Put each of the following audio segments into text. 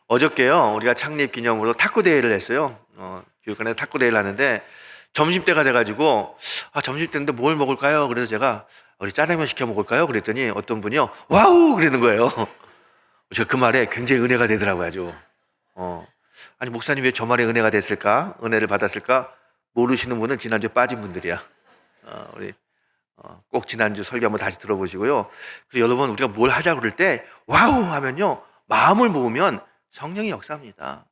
어저께요, 우리가 창립 기념으로 탁구 대회를 했어요. 교육관에서 탁구 대회를 하는데 점심때가 돼가지고 점심때인데 뭘 먹을까요? 그래서 제가 우리 짜장면 시켜 먹을까요? 그랬더니 어떤 분이요, 와우! 그러는 거예요. 제가 그 말에 굉장히 은혜가 되더라고요, 아주. 아니 목사님 왜 저 말에 은혜가 됐을까? 은혜를 받았을까? 모르시는 분은 지난주에 빠진 분들이야. 우리 꼭 지난주 설교 한번 다시 들어보시고요. 그리고 여러분, 우리가 뭘 하자 그럴 때 와우 하면요, 마음을 모으면 성령이 역사합니다.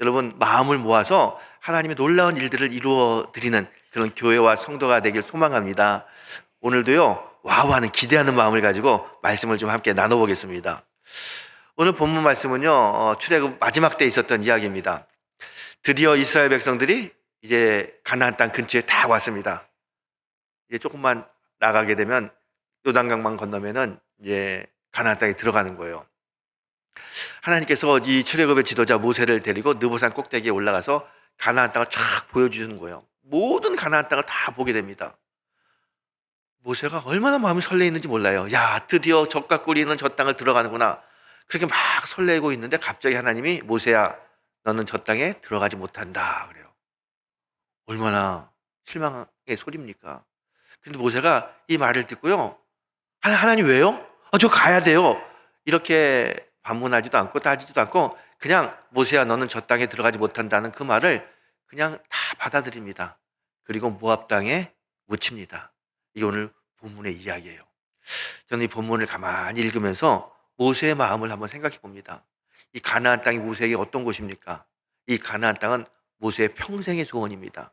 여러분, 마음을 모아서 하나님의 놀라운 일들을 이루어 드리는 그런 교회와 성도가 되길 소망합니다. 오늘도요, 와우 하는 기대하는 마음을 가지고 말씀을 좀 함께 나눠보겠습니다. 오늘 본문 말씀은요, 출애굽 마지막 때에 있었던 이야기입니다. 드디어 이스라엘 백성들이 이제 가나안 땅 근처에 다 왔습니다. 이제 조금만 나가게 되면 요단강만 건너면은 이제 가나안 땅에 들어가는 거예요. 하나님께서 이 출애굽의 지도자 모세를 데리고 느보산 꼭대기에 올라가서 가나안 땅을 쫙 보여주는 거예요. 모든 가나안 땅을 다 보게 됩니다. 모세가 얼마나 마음이 설레있는지 몰라요. 야, 드디어 적과 꿀이 저 땅을 들어가는구나. 그렇게 막 설레고 있는데 갑자기 하나님이, 모세야, 너는 저 땅에 들어가지 못한다 그래요. 얼마나 실망의 소리입니까? 근데 모세가 이 말을 듣고요, 하나님 왜요? 저 가야 돼요. 이렇게 반문하지도 않고 따지지도 않고 그냥, 모세야, 너는 저 땅에 들어가지 못한다는 그 말을 그냥 다 받아들입니다. 그리고 모압 땅에 묻힙니다. 이게 오늘 본문의 이야기예요. 저는 이 본문을 가만히 읽으면서 모세의 마음을 한번 생각해 봅니다. 이 가나안 땅이 모세에게 어떤 곳입니까? 이 가나안 땅은 모세의 평생의 소원입니다.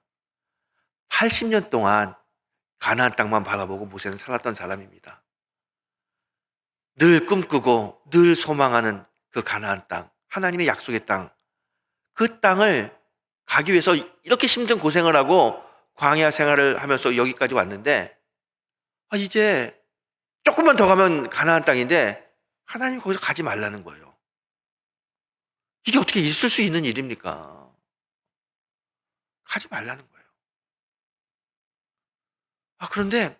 80년 동안 가나안 땅만 바라보고 모세는 살았던 사람입니다. 늘 꿈꾸고 늘 소망하는 그 가나안 땅, 하나님의 약속의 땅, 그 땅을 가기 위해서 이렇게 힘든 고생을 하고 광야 생활을 하면서 여기까지 왔는데, 이제 조금만 더 가면 가나안 땅인데 하나님이 거기서 가지 말라는 거예요. 이게 어떻게 있을 수 있는 일입니까? 가지 말라는 거예요. 그런데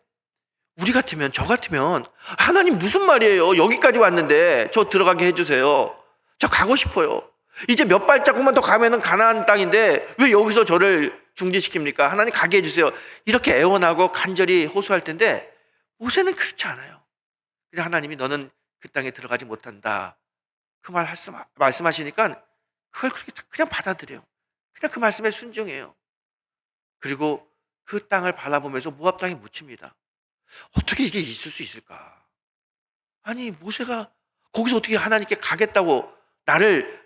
우리 같으면, 저 같으면, 하나님 무슨 말이에요? 여기까지 왔는데 저 들어가게 해주세요. 저 가고 싶어요. 이제 몇 발자국만 더 가면은 가나안 땅인데 왜 여기서 저를 중지시킵니까? 하나님 가게 해주세요. 이렇게 애원하고 간절히 호소할 텐데 모세는 그렇지 않아요. 그냥 하나님이 너는 그 땅에 들어가지 못한다, 그 말씀하시니까 그걸 그렇게 그냥 받아들여요. 그냥 그 말씀에 순종해요. 그리고 그 땅을 바라보면서 모압 땅에 묻힙니다. 어떻게 이게 있을 수 있을까? 아니, 모세가 거기서 어떻게 하나님께 가겠다고, 나를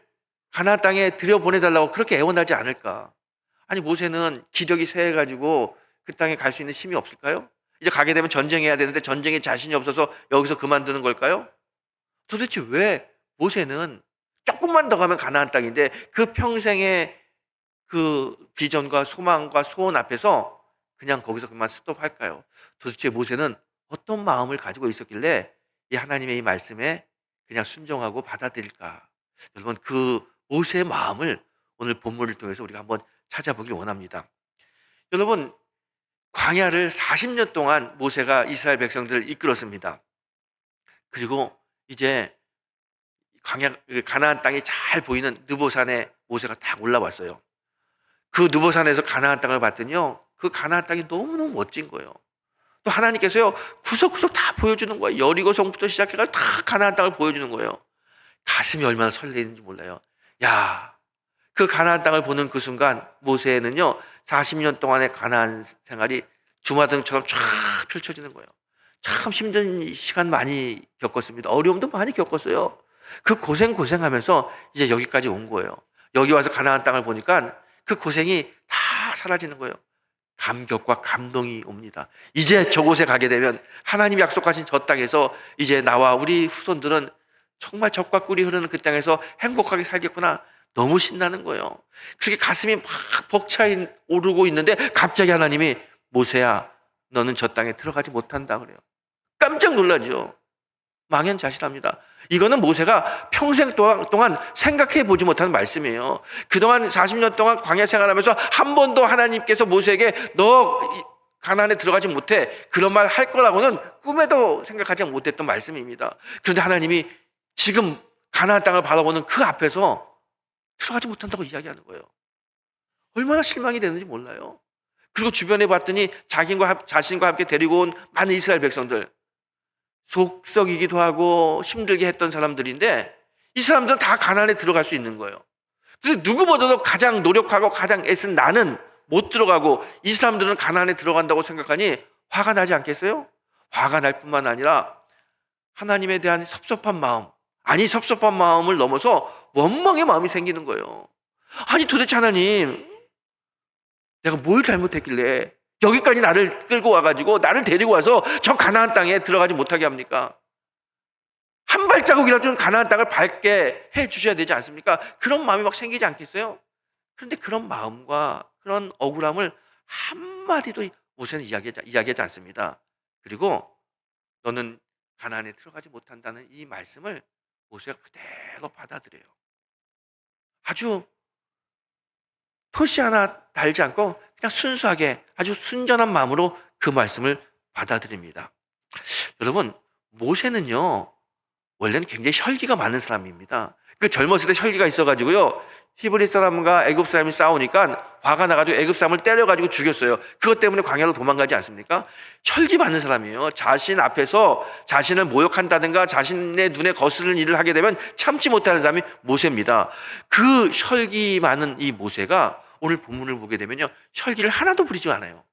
가나안 땅에 들여보내달라고 그렇게 애원하지 않을까? 아니, 모세는 기력이 세해가지고 그 땅에 갈 수 있는 힘이 없을까요? 이제 가게 되면 전쟁해야 되는데 전쟁에 자신이 없어서 여기서 그만두는 걸까요? 도대체 왜 모세는 조금만 더 가면 가나안 땅인데 그 평생의 그 비전과 소망과 소원 앞에서 그냥 거기서 그만 스톱할까요? 도대체 모세는 어떤 마음을 가지고 있었길래 이 하나님의 이 말씀에 그냥 순종하고 받아들일까? 여러분, 그 모세의 마음을 오늘 본문을 통해서 우리가 한번 찾아보길 원합니다. 여러분, 광야를 40년 동안 모세가 이스라엘 백성들을 이끌었습니다. 그리고 이제 가나안 땅이 잘 보이는 느보산에 모세가 딱 올라왔어요. 그 느보산에서 가나안 땅을 봤더니요, 그 가나안 땅이 너무너무 멋진 거예요. 또 하나님께서요, 구석구석 다 보여주는 거예요. 여리고 성부터 시작해서 다 가나안 땅을 보여주는 거예요. 가슴이 얼마나 설레는지 몰라요. 야, 그 가나안 땅을 보는 그 순간 모세는요, 40년 동안의 가나안 생활이 주마등처럼 쫙 펼쳐지는 거예요. 참 힘든 시간 많이 겪었습니다. 어려움도 많이 겪었어요. 그 고생하면서 이제 여기까지 온 거예요. 여기 와서 가나안 땅을 보니까 그 고생이 다 사라지는 거예요. 감격과 감동이 옵니다. 이제 저곳에 가게 되면 하나님이 약속하신 저 땅에서 이제 나와 우리 후손들은 정말 젖과 꿀이 흐르는 그 땅에서 행복하게 살겠구나. 너무 신나는 거예요. 그렇게 가슴이 막 벅차 오르고 있는데 갑자기 하나님이, 모세야, 너는 저 땅에 들어가지 못한다 그래요. 깜짝 놀라죠. 망연자실합니다. 이거는 모세가 평생 동안 생각해 보지 못한 말씀이에요. 그동안 40년 동안 광야 생활하면서 한 번도 하나님께서 모세에게 너 가나안에 들어가지 못해, 그런 말 할 거라고는 꿈에도 생각하지 못했던 말씀입니다. 그런데 하나님이 지금 가나안 땅을 바라보는 그 앞에서 들어가지 못한다고 이야기하는 거예요. 얼마나 실망이 되는지 몰라요. 그리고 주변에 봤더니 자신과 함께 데리고 온 많은 이스라엘 백성들, 속썩이기도 하고 힘들게 했던 사람들인데 이 사람들은 다 가나안에 들어갈 수 있는 거예요. 그런데 누구보다도 가장 노력하고 가장 애쓴 나는 못 들어가고 이 사람들은 가나안에 들어간다고 생각하니 화가 나지 않겠어요? 화가 날 뿐만 아니라 하나님에 대한 섭섭한 마음, 아니 섭섭한 마음을 넘어서 원망의 마음이 생기는 거예요. 아니 도대체 하나님, 내가 뭘 잘못했길래 여기까지 나를 끌고 와가지고 나를 데리고 와서 저 가나안 땅에 들어가지 못하게 합니까? 한 발자국이라도 좀 가나안 땅을 밟게 해 주셔야 되지 않습니까? 그런 마음이 막 생기지 않겠어요? 그런데 그런 마음과 그런 억울함을 한마디도 모세는 이야기하지 않습니다. 그리고 너는 가나안에 들어가지 못한다는 이 말씀을 모세가 그대로 받아들여요. 아주 토시 하나 달지 않고 그냥 순수하게 아주 순전한 마음으로 그 말씀을 받아들입니다. 여러분, 모세는요 원래는 굉장히 혈기가 많은 사람입니다. 그 젊었을 때 혈기가 있어가지고요 히브리 사람과 애굽 사람이 싸우니까 화가 나가지고 애굽 사람을 때려가지고 죽였어요. 그것 때문에 광야로 도망가지 않습니까? 혈기 많은 사람이에요. 자신 앞에서 자신을 모욕한다든가 자신의 눈에 거스르는 일을 하게 되면 참지 못하는 사람이 모세입니다. 그 혈기 많은 이 모세가 오늘 본문을 보게 되면요 혈기를 하나도 부리지 않아요.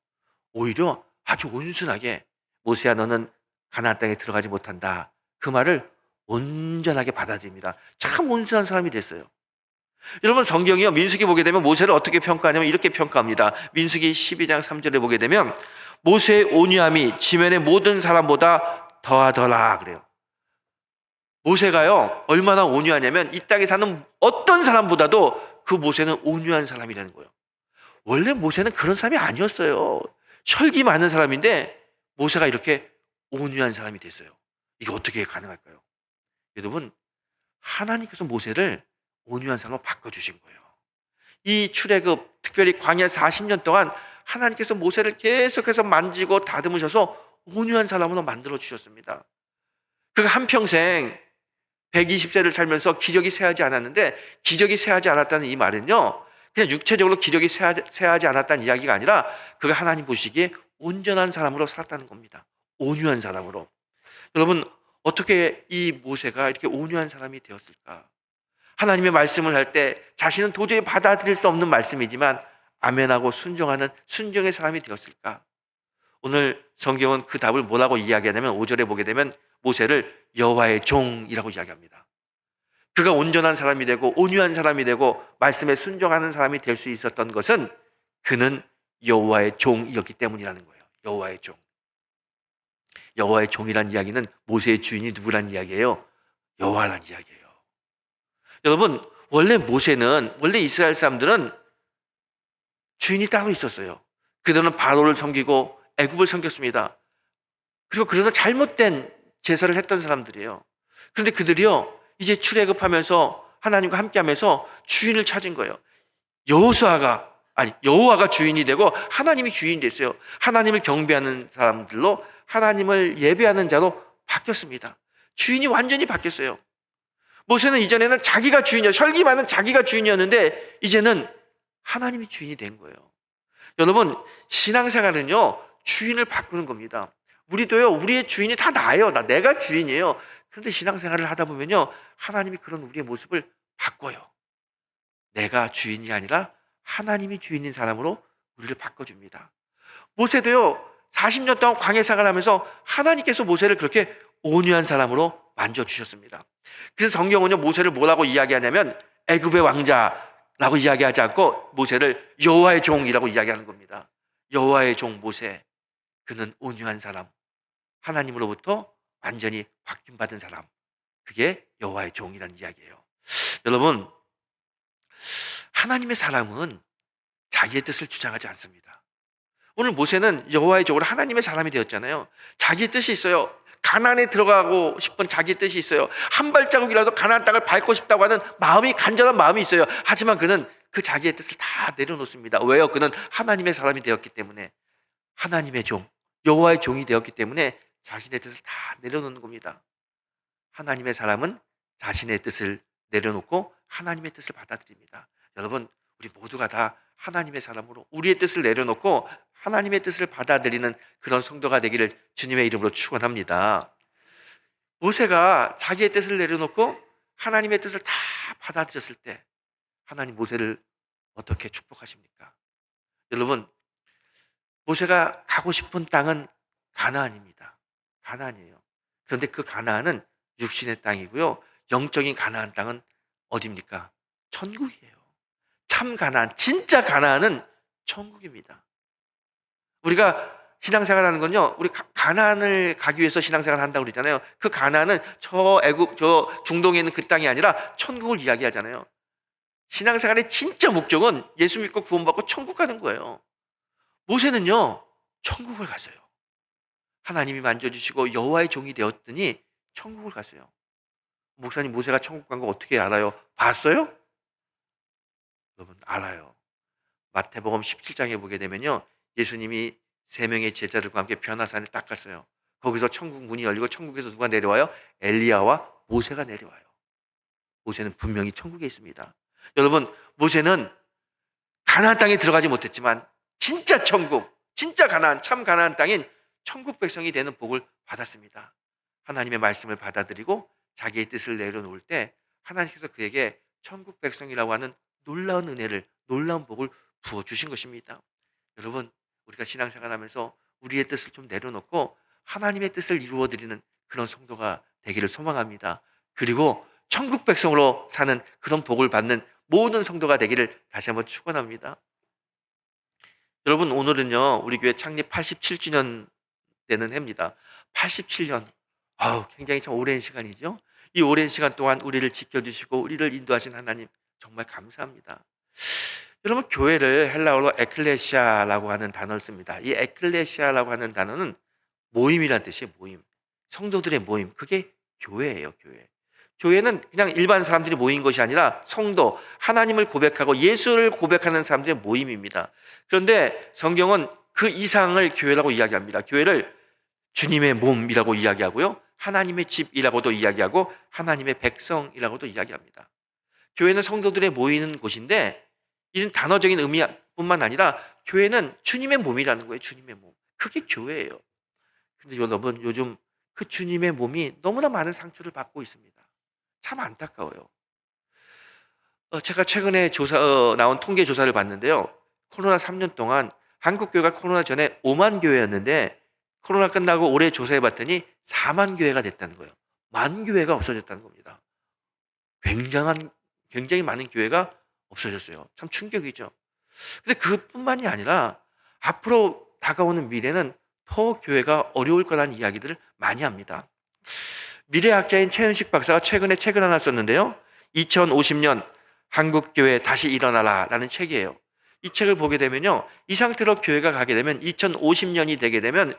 오히려 아주 온순하게 모세야 너는 가나안 땅에 들어가지 못한다, 그 말을 온전하게 받아들입니다. 참 온순한 사람이 됐어요. 여러분, 성경이요 민수기 보게 되면 모세를 어떻게 평가하냐면 이렇게 평가합니다. 민수기 12장 3절에 보게 되면 모세의 온유함이 지면의 모든 사람보다 더하더라 그래요. 모세가요 얼마나 온유하냐면 이 땅에 사는 어떤 사람보다도 그 모세는 온유한 사람이라는 거예요. 원래 모세는 그런 사람이 아니었어요. 혈기 많은 사람인데 모세가 이렇게 온유한 사람이 됐어요. 이게 어떻게 가능할까요? 여러분, 하나님께서 모세를 온유한 사람으로 바꿔주신 거예요. 이 출애굽, 특별히 광야 40년 동안 하나님께서 모세를 계속해서 만지고 다듬으셔서 온유한 사람으로 만들어 주셨습니다. 그가 한평생 120세를 살면서 기력이 쇠하지 않았는데, 기력이 쇠하지 않았다는 이 말은요 그냥 육체적으로 기력이 쇠하지 않았다는 이야기가 아니라 그가 하나님 보시기에 온전한 사람으로 살았다는 겁니다. 온유한 사람으로. 여러분, 어떻게 이 모세가 이렇게 온유한 사람이 되었을까? 하나님의 말씀을 할 때 자신은 도저히 받아들일 수 없는 말씀이지만 아멘하고 순종하는 순종의 사람이 되었을까? 오늘 성경은 그 답을 뭐라고 이야기하냐면 5절에 보게 되면 모세를 여호와의 종이라고 이야기합니다. 그가 온전한 사람이 되고 온유한 사람이 되고 말씀에 순종하는 사람이 될 수 있었던 것은 그는 여호와의 종이었기 때문이라는 거예요. 여호와의 종. 여호와의 종이란 이야기는 모세의 주인이 누구란 이야기예요? 여호와란 이야기예요. 여러분, 원래 이스라엘 사람들은 주인이 따로 있었어요. 그들은 바로를 섬기고 애굽을 섬겼습니다. 그리고 그들은 잘못된 제사를 했던 사람들이에요. 그런데 그들이요 이제 출애굽하면서 하나님과 함께하면서 주인을 찾은 거예요. 여호와가 주인이 되고 하나님이 주인이 됐어요. 하나님을 경배하는 사람들로, 하나님을 예배하는 자로 바뀌었습니다. 주인이 완전히 바뀌었어요. 모세는 이전에는 자기가 혈기 많은 자기가 주인이었는데 이제는 하나님이 주인이 된 거예요. 여러분, 신앙생활은요 주인을 바꾸는 겁니다. 우리도요 우리의 주인이 다 나예요. 내가 주인이에요. 그런데 신앙생활을 하다 보면요 하나님이 그런 우리의 모습을 바꿔요. 내가 주인이 아니라 하나님이 주인인 사람으로 우리를 바꿔줍니다. 모세도요 40년 동안 광야 생활을 하면서 하나님께서 모세를 그렇게 온유한 사람으로 만져주셨습니다. 그래서 성경은요 모세를 뭐라고 이야기하냐면 애굽의 왕자라고 이야기하지 않고 모세를 여호와의 종이라고 이야기하는 겁니다. 여호와의 종 모세, 그는 온유한 사람, 하나님으로부터 완전히 바뀜받은 사람, 그게 여호와의 종이라는 이야기예요. 여러분, 하나님의 사람은 자기의 뜻을 주장하지 않습니다. 오늘 모세는 여호와의 종으로 하나님의 사람이 되었잖아요. 자기의 뜻이 있어요. 가나안에 들어가고 싶은 자기의 뜻이 있어요. 한 발자국이라도 가나안 땅을 밟고 싶다고 하는 간절한 마음이 있어요. 하지만 그는 그 자기의 뜻을 다 내려놓습니다. 왜요? 그는 하나님의 사람이 되었기 때문에, 하나님의 종, 여호와의 종이 되었기 때문에 자신의 뜻을 다 내려놓는 겁니다. 하나님의 사람은 자신의 뜻을 내려놓고 하나님의 뜻을 받아들입니다. 여러분, 우리 모두가 다 하나님의 사람으로 우리의 뜻을 내려놓고 하나님의 뜻을 받아들이는 그런 성도가 되기를 주님의 이름으로 축원합니다. 모세가 자기의 뜻을 내려놓고 하나님의 뜻을 다 받아들였을 때 하나님 모세를 어떻게 축복하십니까? 여러분, 모세가 가고 싶은 땅은 가나안입니다. 가나안이에요. 그런데 그 가나안은 육신의 땅이고요. 영적인 가나안 땅은 어디입니까? 천국이에요. 참 가나안, 진짜 가나안은 천국입니다. 우리가 신앙생활하는 건요, 우리 가나안을 가기 위해서 신앙생활을 한다고 그러잖아요. 그 가나안은 저 애굽, 저 중동에 있는 그 땅이 아니라 천국을 이야기하잖아요. 신앙생활의 진짜 목적은 예수 믿고 구원받고 천국 가는 거예요. 모세는요, 천국을 갔어요. 하나님이 만져주시고 여호와의 종이 되었더니 천국을 갔어요. 목사님, 모세가 천국 간 거 어떻게 알아요? 봤어요? 여러분, 알아요. 마태복음 17장에 보게 되면요, 예수님이 3명의 제자들과 함께 변화산에 딱 갔어요. 거기서 천국 문이 열리고 천국에서 누가 내려와요? 엘리야와 모세가 내려와요. 모세는 분명히 천국에 있습니다. 여러분, 모세는 가나안 땅에 들어가지 못했지만 진짜 천국, 진짜 가나안, 참 가나안 땅인 천국 백성이 되는 복을 받았습니다. 하나님의 말씀을 받아들이고 자기의 뜻을 내려놓을 때 하나님께서 그에게 천국 백성이라고 하는 놀라운 은혜를, 놀라운 복을 부어주신 것입니다. 여러분, 우리가 신앙생활하면서 우리의 뜻을 좀 내려놓고 하나님의 뜻을 이루어드리는 그런 성도가 되기를 소망합니다. 그리고 천국 백성으로 사는 그런 복을 받는 모든 성도가 되기를 다시 한번 축원합니다. 여러분, 오늘은요, 우리 교회 창립 87주년 되는 해입니다. 87년, 굉장히 참 오랜 시간이죠. 이 오랜 시간 동안 우리를 지켜주시고 우리를 인도하신 하나님 정말 감사합니다. 여러분, 교회를 헬라어로 에클레시아라고 하는 단어를 씁니다. 이 에클레시아라고 하는 단어는 모임이란 뜻이에요. 모임, 성도들의 모임, 그게 교회예요. 교회. 교회는 그냥 일반 사람들이 모인 것이 아니라 성도, 하나님을 고백하고 예수를 고백하는 사람들의 모임입니다. 그런데 성경은 그 이상을 교회라고 이야기합니다. 교회를 주님의 몸이라고 이야기하고요, 하나님의 집이라고도 이야기하고 하나님의 백성이라고도 이야기합니다. 교회는 성도들의 모이는 곳인데 이는 단어적인 의미뿐만 아니라 교회는 주님의 몸이라는 거예요. 주님의 몸, 그게 교회예요. 근데 여러분, 요즘 그 주님의 몸이 너무나 많은 상처를 받고 있습니다. 참 안타까워요. 제가 최근에 나온 통계 조사를 봤는데요, 코로나 3년 동안 한국 교회가 코로나 전에 5만 교회였는데 코로나 끝나고 올해 조사해 봤더니 4만 교회가 됐다는 거예요. 만 교회가 없어졌다는 겁니다. 굉장히 많은 교회가 없어졌어요. 참 충격이죠. 근데 그뿐만이 아니라 앞으로 다가오는 미래는 더 교회가 어려울 거라는 이야기들을 많이 합니다. 미래학자인 최은식 박사가 최근에 책을 하나 썼는데요, 2050년 한국교회 다시 일어나라 라는 책이에요. 이 책을 보게 되면요, 이 상태로 교회가 가게 되면 2050년이 되게 되면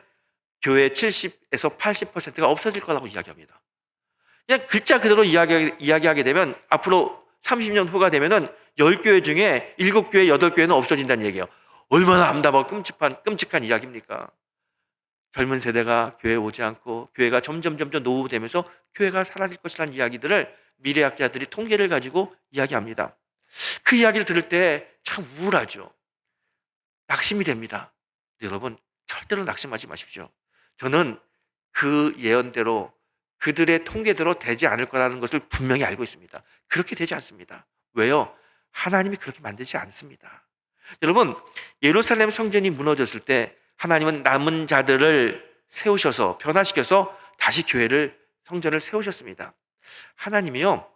교회의 70에서 80%가 없어질 거라고 이야기합니다. 그냥 글자 그대로 이야기하게 되면 앞으로 30년 후가 되면은 10교회 중에 7교회, 8교회는 없어진다는 얘기예요. 얼마나 암담하고 끔찍한 이야기입니까? 젊은 세대가 교회에 오지 않고 교회가 점점 노후되면서 교회가 사라질 것이라는 이야기들을 미래학자들이 통계를 가지고 이야기합니다. 그 이야기를 들을 때 참 우울하죠. 낙심이 됩니다. 여러분, 절대로 낙심하지 마십시오. 저는 그 예언대로, 그들의 통계대로 되지 않을 거라는 것을 분명히 알고 있습니다. 그렇게 되지 않습니다. 왜요? 하나님이 그렇게 만들지 않습니다. 여러분, 예루살렘 성전이 무너졌을 때 하나님은 남은 자들을 세우셔서 변화시켜서 다시 성전을 세우셨습니다. 하나님이요,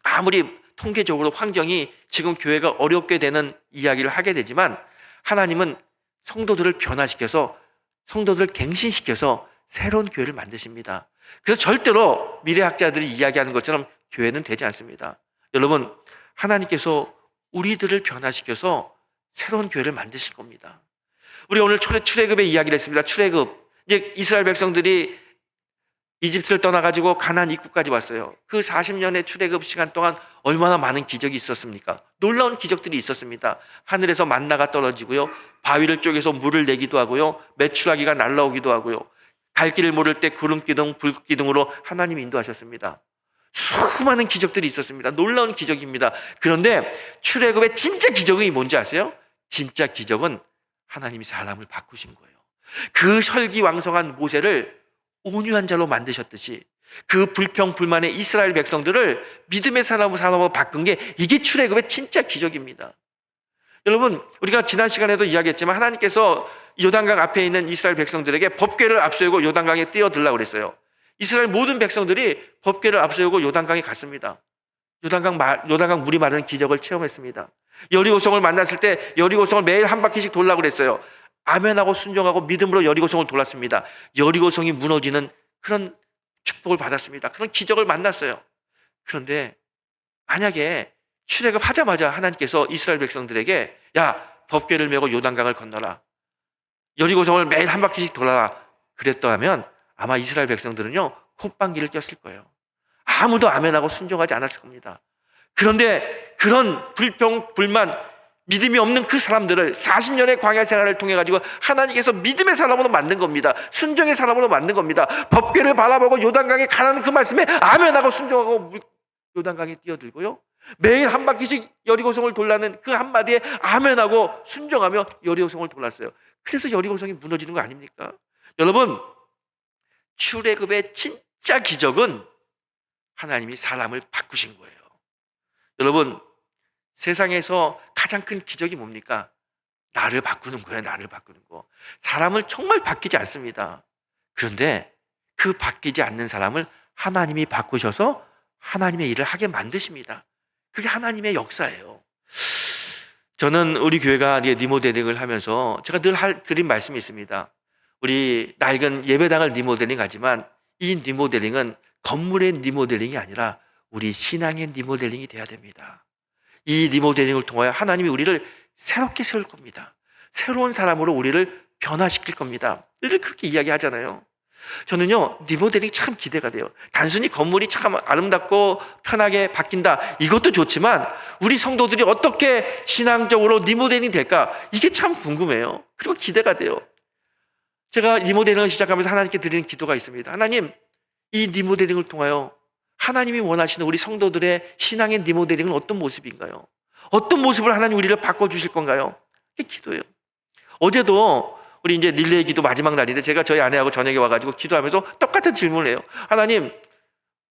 아무리 통계적으로 환경이 지금 교회가 어렵게 되는 이야기를 하게 되지만 하나님은 성도들을 변화시켜서, 성도들을 갱신시켜서 새로운 교회를 만드십니다. 그래서 절대로 미래학자들이 이야기하는 것처럼 교회는 되지 않습니다. 여러분, 하나님께서 우리들을 변화시켜서 새로운 교회를 만드실 겁니다. 우리 오늘 출애굽의 이야기를 했습니다. 출애굽, 이제 이스라엘 백성들이 이집트를 떠나가지고 가나안 입구까지 왔어요. 그 40년의 출애굽 시간 동안 얼마나 많은 기적이 있었습니까? 놀라운 기적들이 있었습니다. 하늘에서 만나가 떨어지고요, 바위를 쪼개서 물을 내기도 하고요, 메추라기가 날라오기도 하고요, 갈 길을 모를 때 구름 기둥, 불 기둥으로 하나님이 인도하셨습니다. 수많은 기적들이 있었습니다. 놀라운 기적입니다. 그런데 출애굽의 진짜 기적이 뭔지 아세요? 진짜 기적은 하나님이 사람을 바꾸신 거예요. 그 혈기왕성한 모세를 온유한 자로 만드셨듯이 그 불평불만의 이스라엘 백성들을 믿음의 사람으로 바꾼 게 이게 출애굽의 진짜 기적입니다. 여러분, 우리가 지난 시간에도 이야기했지만 하나님께서 요단강 앞에 있는 이스라엘 백성들에게 법궤를 앞세우고 요단강에 뛰어들라고 그랬어요. 이스라엘 모든 백성들이 법궤를 앞세우고 요단강에 갔습니다. 요단강 물이 마르는 기적을 체험했습니다. 여리고성을 만났을 때 여리고성을 매일 한 바퀴씩 돌라고 그랬어요. 아멘하고 순종하고 믿음으로 여리고성을 돌았습니다. 여리고성이 무너지는 그런 축복을 받았습니다. 그런 기적을 만났어요. 그런데 만약에 출애굽하자마자 하나님께서 이스라엘 백성들에게 야, 법궤를 메고 요단강을 건너라, 여리고성을 매일 한 바퀴씩 돌아라 그랬더라면 아마 이스라엘 백성들은요 콧방귀를 꼈을 거예요. 아무도 아멘하고 순종하지 않았을 겁니다. 그런데 그런 불평, 불만, 믿음이 없는 그 사람들을 40년의 광야 생활을 통해 가지고 하나님께서 믿음의 사람으로 만든 겁니다. 순종의 사람으로 만든 겁니다. 법궤를 바라보고 요단강에 가라는 그 말씀에 아멘하고 순종하고 요단강에 뛰어들고요, 매일 한 바퀴씩 여리고성을 돌라는 그 한마디에 아멘하고 순종하며 여리고성을 돌았어요. 그래서 여리고성이 무너지는 거 아닙니까? 여러분, 출애굽의 진짜 기적은 하나님이 사람을 바꾸신 거예요. 여러분, 세상에서 가장 큰 기적이 뭡니까? 나를 바꾸는 거예요. 나를 바꾸는 거. 사람을 정말 바뀌지 않습니다. 그런데 그 바뀌지 않는 사람을 하나님이 바꾸셔서 하나님의 일을 하게 만드십니다. 그게 하나님의 역사예요. 저는 우리 교회가 리모델링을 하면서 제가 늘 드린 말씀이 있습니다. 우리 낡은 예배당을 리모델링 하지만 이 리모델링은 건물의 리모델링이 아니라 우리 신앙의 리모델링이 돼야 됩니다. 이 리모델링을 통하여 하나님이 우리를 새롭게 세울 겁니다. 새로운 사람으로 우리를 변화시킬 겁니다. 늘 그렇게 이야기하잖아요. 저는요 리모델링이 참 기대가 돼요. 단순히 건물이 참 아름답고 편하게 바뀐다, 이것도 좋지만 우리 성도들이 어떻게 신앙적으로 리모델링 될까, 이게 참 궁금해요. 그리고 기대가 돼요. 제가 리모델링을 시작하면서 하나님께 드리는 기도가 있습니다. 하나님, 이 리모델링을 통하여 하나님이 원하시는 우리 성도들의 신앙의 리모델링은 어떤 모습인가요? 어떤 모습을 하나님 우리를 바꿔주실 건가요? 이게 기도예요. 어제도 우리 이제 릴레이 기도 마지막 날인데 제가 저희 아내하고 저녁에 와가지고 기도하면서 똑같은 질문을 해요. 하나님,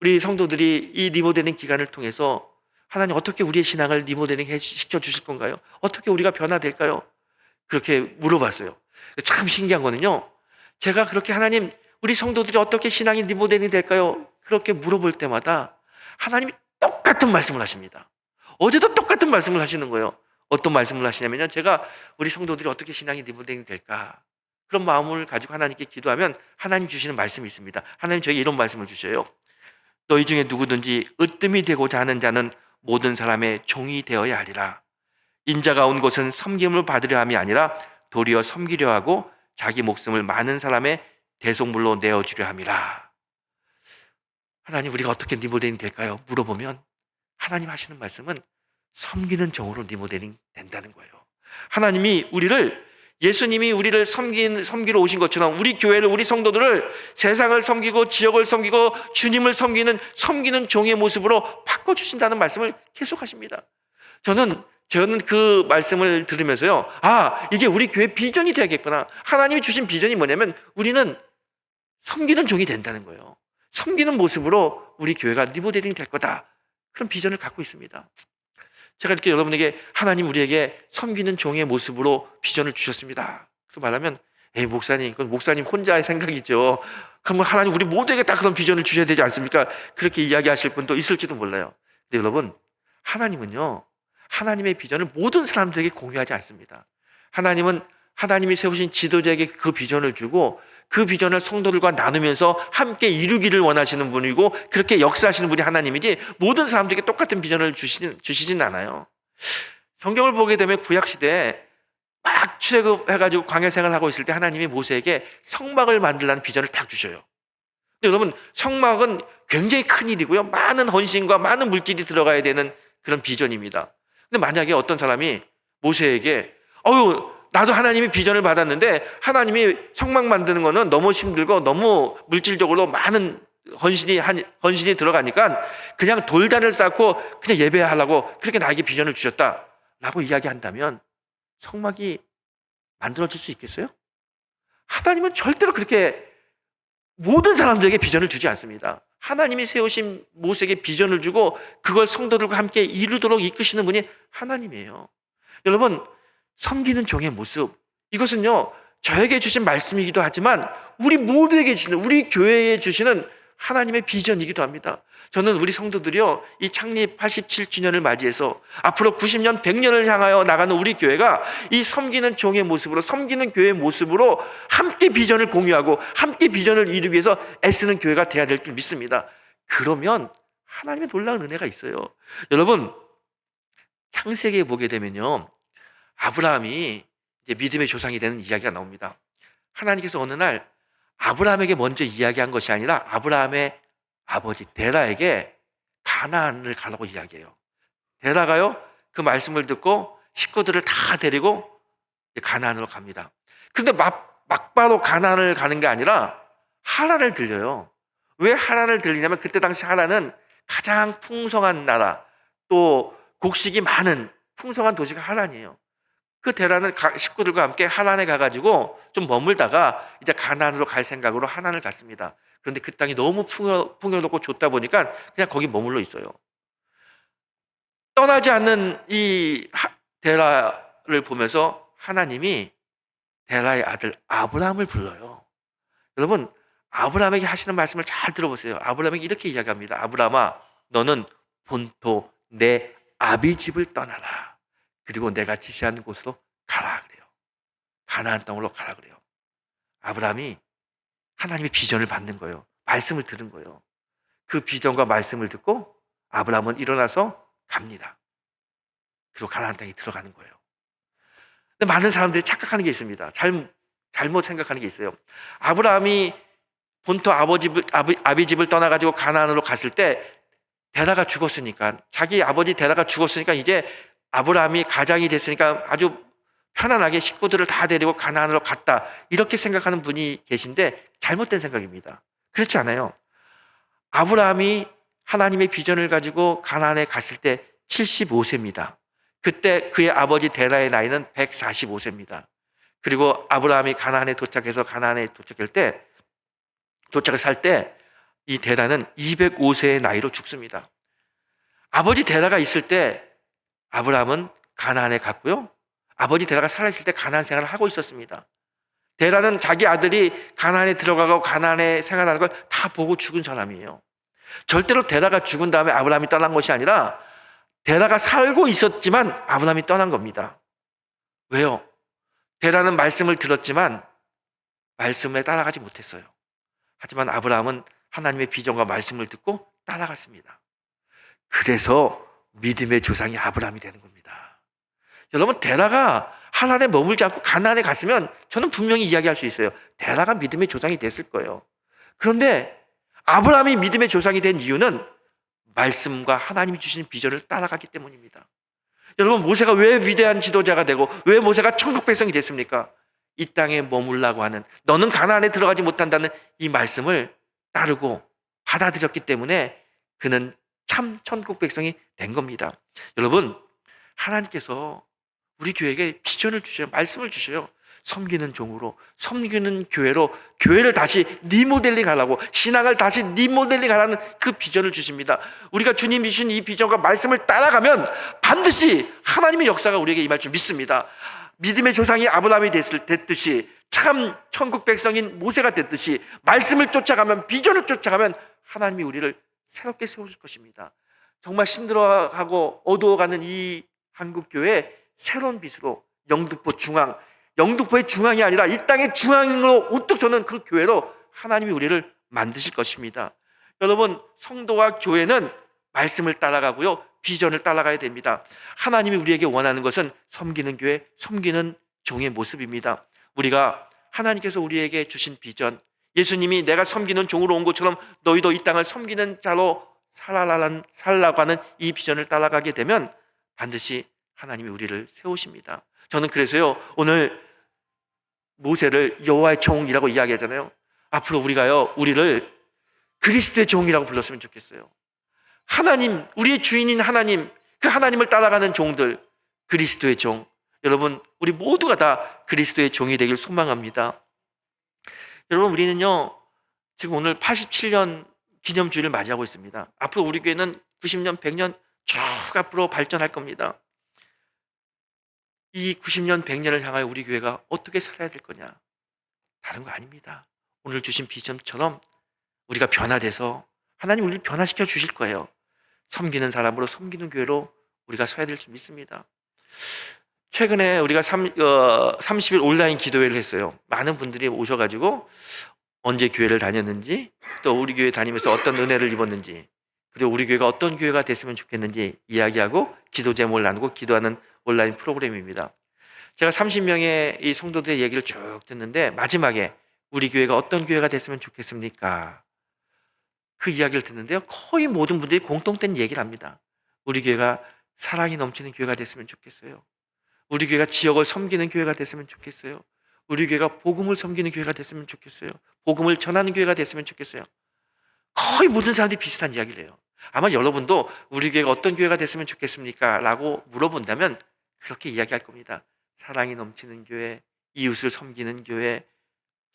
우리 성도들이 이 리모델링 기간을 통해서 하나님 어떻게 우리의 신앙을 리모델링 시켜주실 건가요? 어떻게 우리가 변화될까요? 그렇게 물어봤어요. 참 신기한 거는요, 제가 그렇게 하나님, 우리 성도들이 어떻게 신앙이 리모델링 될까요? 그렇게 물어볼 때마다 하나님이 똑같은 말씀을 하십니다. 어제도 똑같은 말씀을 하시는 거예요. 어떤 말씀을 하시냐면요, 제가 우리 성도들이 어떻게 신앙이 리모델링 될까, 그런 마음을 가지고 하나님께 기도하면 하나님 주시는 말씀이 있습니다. 하나님 저에게 이런 말씀을 주셔요. 너희 중에 누구든지 으뜸이 되고자 하는 자는 모든 사람의 종이 되어야 하리라. 인자가 온 곳은 섬김을 받으려 함이 아니라 도리어 섬기려 하고 자기 목숨을 많은 사람의 대속물로 내어주려 함이라. 하나님, 우리가 어떻게 리모델링 될까요? 물어보면 하나님 하시는 말씀은 섬기는 종으로 리모델링 된다는 거예요. 하나님이 예수님이 우리를 섬기러 오신 것처럼 우리 교회를, 우리 성도들을 세상을 섬기고 지역을 섬기고 주님을 섬기는 종의 모습으로 바꿔주신다는 말씀을 계속하십니다. 저는 그 말씀을 들으면서요, 이게 우리 교회 비전이 되겠구나. 하나님이 주신 비전이 뭐냐면 우리는 섬기는 종이 된다는 거예요. 섬기는 모습으로 우리 교회가 리모델링 될 거다, 그런 비전을 갖고 있습니다. 제가 이렇게 여러분에게 하나님 우리에게 섬기는 종의 모습으로 비전을 주셨습니다, 그 말하면 목사님, 그건 목사님 혼자의 생각이죠. 그러면 하나님 우리 모두에게 다 그런 비전을 주셔야 되지 않습니까? 그렇게 이야기하실 분도 있을지도 몰라요. 근데 여러분, 하나님은요, 하나님의 비전을 모든 사람들에게 공유하지 않습니다. 하나님은 하나님이 세우신 지도자에게 그 비전을 주고 그 비전을 성도들과 나누면서 함께 이루기를 원하시는 분이고 그렇게 역사하시는 분이 하나님이지 모든 사람들에게 똑같은 비전을 주시진 않아요. 성경을 보게 되면 구약시대에 막 출애굽해가지고 광야 생활하고 있을 때 하나님이 모세에게 성막을 만들라는 비전을 딱 주셔요. 근데 여러분, 성막은 굉장히 큰 일이고요, 많은 헌신과 많은 물질이 들어가야 되는 그런 비전입니다. 근데 만약에 어떤 사람이 모세에게 나도 하나님이 비전을 받았는데 하나님이 성막 만드는 거는 너무 힘들고 너무 물질적으로 많은 헌신이 들어가니까 그냥 돌단을 쌓고 그냥 예배하려고 그렇게 나에게 비전을 주셨다라고 이야기한다면 성막이 만들어질 수 있겠어요? 하나님은 절대로 그렇게 모든 사람들에게 비전을 주지 않습니다. 하나님이 세우신 모세에게 비전을 주고 그걸 성도들과 함께 이루도록 이끄시는 분이 하나님이에요. 여러분, 섬기는 종의 모습, 이것은요 저에게 주신 말씀이기도 하지만 우리 모두에게 주시는, 우리 교회에 주시는 하나님의 비전이기도 합니다. 저는 우리 성도들이요 이 창립 87주년을 맞이해서 앞으로 90년, 100년을 향하여 나가는 우리 교회가 이 섬기는 종의 모습으로, 섬기는 교회의 모습으로 함께 비전을 공유하고 함께 비전을 이루기 위해서 애쓰는 교회가 돼야 될 줄 믿습니다. 그러면 하나님의 놀라운 은혜가 있어요. 여러분, 창세기에 보게 되면요 아브라함이 이제 믿음의 조상이 되는 이야기가 나옵니다. 하나님께서 어느 날 아브라함에게 먼저 이야기한 것이 아니라 아브라함의 아버지 데라에게 가나안을 가라고 이야기해요. 데라가요 그 말씀을 듣고 식구들을 다 데리고 가나안으로 갑니다. 그런데 막바로 가나안을 가는 게 아니라 하란을 들려요. 왜 하란을 들리냐면 그때 당시 하란은 가장 풍성한 나라, 또 곡식이 많은 풍성한 도시가 하란이에요. 그 데라는 식구들과 함께 하란에 가가지고 좀 머물다가 이제 가나안으로 갈 생각으로 하란을 갔습니다. 그런데 그 땅이 너무 풍요롭고 좋다 보니까 그냥 거기 머물러 있어요. 떠나지 않는 이 데라를 보면서 하나님이 데라의 아들 아브라함을 불러요. 여러분, 아브라함에게 하시는 말씀을 잘 들어보세요. 아브라함에게 이렇게 이야기합니다. 아브라함아, 너는 본토 내 아비 집을 떠나라. 그리고 내가 지시하는 곳으로 가라 그래요. 가나안 땅으로 가라 그래요. 아브라함이 하나님의 비전을 받는 거예요. 말씀을 들은 거예요. 그 비전과 말씀을 듣고 아브라함은 일어나서 갑니다. 그리고 가나안 땅에 들어가는 거예요. 근데 많은 사람들이 착각하는 게 있습니다. 잘못 생각하는 게 있어요. 아브라함이 본토 아비 집을 떠나가지고 가나안으로 갔을 때 데라가 죽었으니까, 자기 아버지 데라가 죽었으니까 이제 아브라함이 가장이 됐으니까 아주 편안하게 식구들을 다 데리고 가나안으로 갔다, 이렇게 생각하는 분이 계신데 잘못된 생각입니다. 그렇지 않아요. 아브라함이 하나님의 비전을 가지고 가나안에 갔을 때 75세입니다. 그때 그의 아버지 데라의 나이는 145세입니다. 그리고 아브라함이 가나안에 도착해서 가나안에 도착을 살 때 이 데라는 205세의 나이로 죽습니다. 아버지 데라가 있을 때 아브라함은 가나안에 갔고요. 아버지 데라가 살아있을 때 가나안 생활을 하고 있었습니다. 데라는 자기 아들이 가나안에 들어가고 가나안에 생활하는 걸 다 보고 죽은 사람이에요. 절대로 데라가 죽은 다음에 아브라함이 떠난 것이 아니라 데라가 살고 있었지만 아브라함이 떠난 겁니다. 왜요? 데라는 말씀을 들었지만 말씀에 따라가지 못했어요. 하지만 아브라함은 하나님의 비전과 말씀을 듣고 따라갔습니다. 그래서 믿음의 조상이 아브라함이 되는 겁니다. 여러분, 데라가 하란에 머물지 않고 가나안에 갔으면 저는 분명히 이야기할 수 있어요. 데라가 믿음의 조상이 됐을 거예요. 그런데 아브라함이 믿음의 조상이 된 이유는 말씀과 하나님이 주신 비전을 따라갔기 때문입니다. 여러분, 모세가 왜 위대한 지도자가 되고 왜 모세가 천국 백성이 됐습니까? 이 땅에 머물라고 하는, 너는 가나안에 들어가지 못한다는 이 말씀을 따르고 받아들였기 때문에 그는 참 천국 백성이 된 겁니다. 여러분, 하나님께서 우리 교회에게 비전을 주셔요. 말씀을 주셔요. 섬기는 종으로, 섬기는 교회로 교회를 다시 리모델링 하라고, 신앙을 다시 리모델링 하라는 그 비전을 주십니다. 우리가 주님이 주신 이 비전과 말씀을 따라가면 반드시 하나님의 역사가 우리에게 임할 줄 믿습니다. 믿음의 조상이 아브라함이 됐듯이, 참 천국 백성인 모세가 됐듯이 말씀을 쫓아가면, 비전을 쫓아가면 하나님이 우리를 새롭게 세우실 것입니다. 정말 힘들어하고 어두워가는 이 한국교회 새로운 빛으로 영등포의 중앙이 아니라 이 땅의 중앙으로 우뚝 서는 그 교회로 하나님이 우리를 만드실 것입니다. 여러분, 성도와 교회는 말씀을 따라가고요, 비전을 따라가야 됩니다. 하나님이 우리에게 원하는 것은 섬기는 교회, 섬기는 종의 모습입니다. 우리가 하나님께서 우리에게 주신 비전, 예수님이 내가 섬기는 종으로 온 것처럼 너희도 이 땅을 섬기는 자로 살라고 하는 이 비전을 따라가게 되면 반드시 하나님이 우리를 세우십니다. 저는 그래서요, 오늘 모세를 여호와의 종이라고 이야기하잖아요. 앞으로 우리가요, 우리를 그리스도의 종이라고 불렀으면 좋겠어요. 하나님, 우리의 주인인 하나님, 그 하나님을 따라가는 종들, 그리스도의 종. 여러분, 우리 모두가 다 그리스도의 종이 되길 소망합니다. 여러분, 우리는요, 지금 오늘 87년 기념주일을 맞이하고 있습니다. 앞으로 우리 교회는 90년, 100년 쭉 앞으로 발전할 겁니다. 이 90년, 100년을 향하여 우리 교회가 어떻게 살아야 될 거냐? 다른 거 아닙니다. 오늘 주신 비전처럼 우리가 변화돼서 하나님 우리를 변화시켜 주실 거예요. 섬기는 사람으로, 섬기는 교회로 우리가 서야 될 줄 믿습니다. 최근에 우리가 30일 온라인 기도회를 했어요. 많은 분들이 오셔가지고 언제 교회를 다녔는지, 또 우리 교회 다니면서 어떤 은혜를 입었는지, 그리고 우리 교회가 어떤 교회가 됐으면 좋겠는지 이야기하고 기도 제목을 나누고 기도하는 온라인 프로그램입니다. 제가 30명의 이 성도들의 얘기를 쭉 듣는데 마지막에 우리 교회가 어떤 교회가 됐으면 좋겠습니까? 그 이야기를 듣는데요, 거의 모든 분들이 공통된 얘기를 합니다. 우리 교회가 사랑이 넘치는 교회가 됐으면 좋겠어요. 우리 교회가 지역을 섬기는 교회가 됐으면 좋겠어요. 우리 교회가 복음을 섬기는 교회가 됐으면 좋겠어요. 복음을 전하는 교회가 됐으면 좋겠어요. 거의 모든 사람들이 비슷한 이야기를 해요. 아마 여러분도 우리 교회가 어떤 교회가 됐으면 좋겠습니까? 라고 물어본다면 그렇게 이야기할 겁니다. 사랑이 넘치는 교회, 이웃을 섬기는 교회,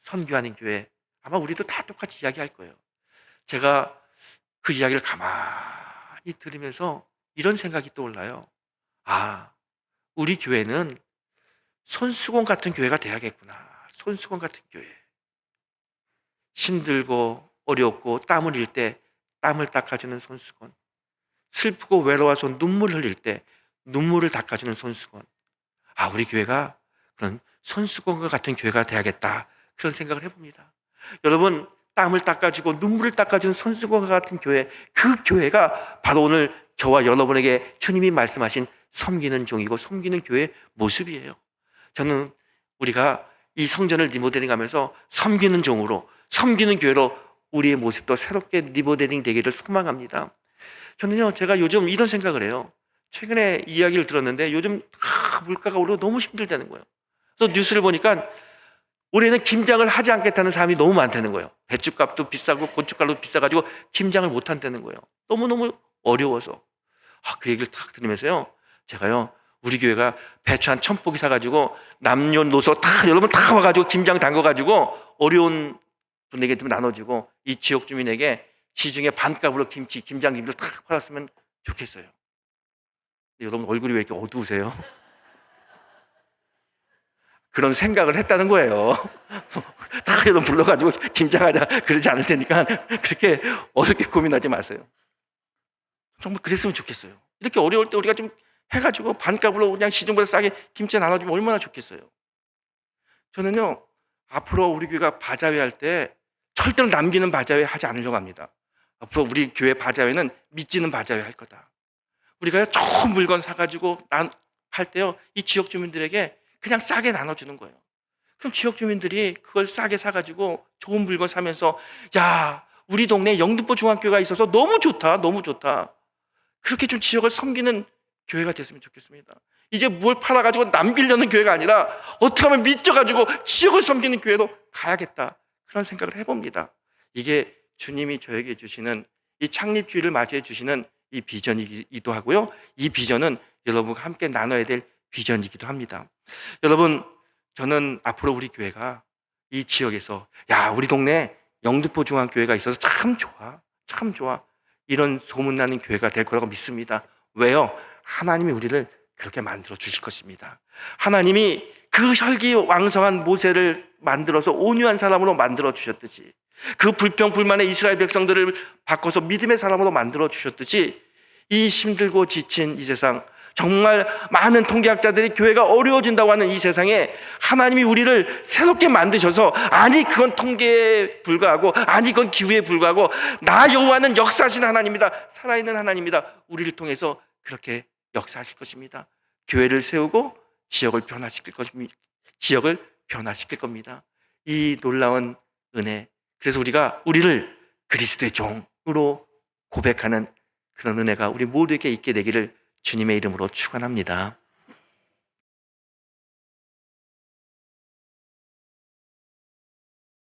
선교하는 교회. 아마 우리도 다 똑같이 이야기할 거예요. 제가 그 이야기를 가만히 들으면서 이런 생각이 떠올라요. 아, 우리 교회는 손수건 같은 교회가 돼야겠구나. 손수건 같은 교회. 힘들고 어렵고 땀 흘릴 때 땀을 닦아주는 손수건. 슬프고 외로워서 눈물 흘릴 때 눈물을 닦아주는 손수건. 아, 우리 교회가 그런 손수건과 같은 교회가 돼야겠다. 그런 생각을 해봅니다. 여러분, 땀을 닦아주고 눈물을 닦아주는 손수건과 같은 교회, 그 교회가 바로 오늘 저와 여러분에게 주님이 말씀하신 섬기는 종이고 섬기는 교회의 모습이에요. 저는 우리가 이 성전을 리모델링하면서 섬기는 종으로, 섬기는 교회로 우리의 모습도 새롭게 리모델링 되기를 소망합니다. 저는요, 제가 요즘 이런 생각을 해요. 최근에 이야기를 들었는데 요즘 물가가 오르고 너무 힘들다는 거예요. 또 뉴스를 보니까 올해는 김장을 하지 않겠다는 사람이 너무 많다는 거예요. 배추값도 비싸고 고춧가루도 비싸가지고 김장을 못 한다는 거예요. 너무너무 어려워서. 그 얘기를 딱 들으면서요, 제가요, 우리 교회가 배추 한 1000포기 사가지고 남녀노소 다, 여러분 다 와가지고 김장 담궈가지고 어려운 분에게 좀 나눠주고 이 지역 주민에게 시중에 반값으로 김장김치를 탁 팔았으면 좋겠어요. 여러분 얼굴이 왜 이렇게 어두우세요? 그런 생각을 했다는 거예요. 다 여러분 불러가지고 김장하자 그러지 않을 테니까 그렇게 어렵게 고민하지 마세요. 정말 그랬으면 좋겠어요. 이렇게 어려울 때 우리가 좀 해가지고 반값으로 그냥 시중보다 싸게 김치 나눠주면 얼마나 좋겠어요. 저는요, 앞으로 우리 교회가 바자회 할 때 절대로 남기는 바자회 하지 않으려고 합니다. 앞으로 우리 교회 바자회는 믿지는 바자회 할 거다. 우리가 좋은 물건 사가지고 할 때요, 이 지역 주민들에게 그냥 싸게 나눠주는 거예요. 그럼 지역 주민들이 그걸 싸게 사가지고 좋은 물건 사면서, 야, 우리 동네에 영등포 중학교가 있어서 너무 좋다, 너무 좋다. 그렇게 좀 지역을 섬기는 교회가 됐으면 좋겠습니다. 이제 뭘 팔아가지고 남기려는 교회가 아니라 어떻게 하면 믿져가지고 지역을 섬기는 교회로 가야겠다. 그런 생각을 해봅니다. 이게 주님이 저에게 주시는 이 창립주의를 맞이해 주시는 이 비전이기도 하고요. 이 비전은 여러분과 함께 나눠야 될 비전이기도 합니다. 여러분, 저는 앞으로 우리 교회가 이 지역에서, 야, 우리 동네에 영등포 중앙교회가 있어서 참 좋아, 참 좋아, 이런 소문나는 교회가 될 거라고 믿습니다. 왜요? 하나님이 우리를 그렇게 만들어 주실 것입니다. 하나님이 그 혈기왕성한 모세를 만들어서 온유한 사람으로 만들어 주셨듯이, 그 불평불만의 이스라엘 백성들을 바꿔서 믿음의 사람으로 만들어 주셨듯이, 이 힘들고 지친 이 세상, 정말 많은 통계학자들이 교회가 어려워진다고 하는 이 세상에 하나님이 우리를 새롭게 만드셔서, 아니 그건 통계에 불과하고, 아니 그건 기후에 불과하고, 나 여호와는 역사하신 하나님이다, 살아있는 하나님이다, 우리를 통해서 그렇게 역사하실 것입니다. 교회를 세우고 지역을 변화시킬 것입니다. 지역을 변화시킬 겁니다. 이 놀라운 은혜, 그래서 우리가 우리를 그리스도의 종으로 고백하는 그런 은혜가 우리 모두에게 있게 되기를 주님의 이름으로 축원합니다.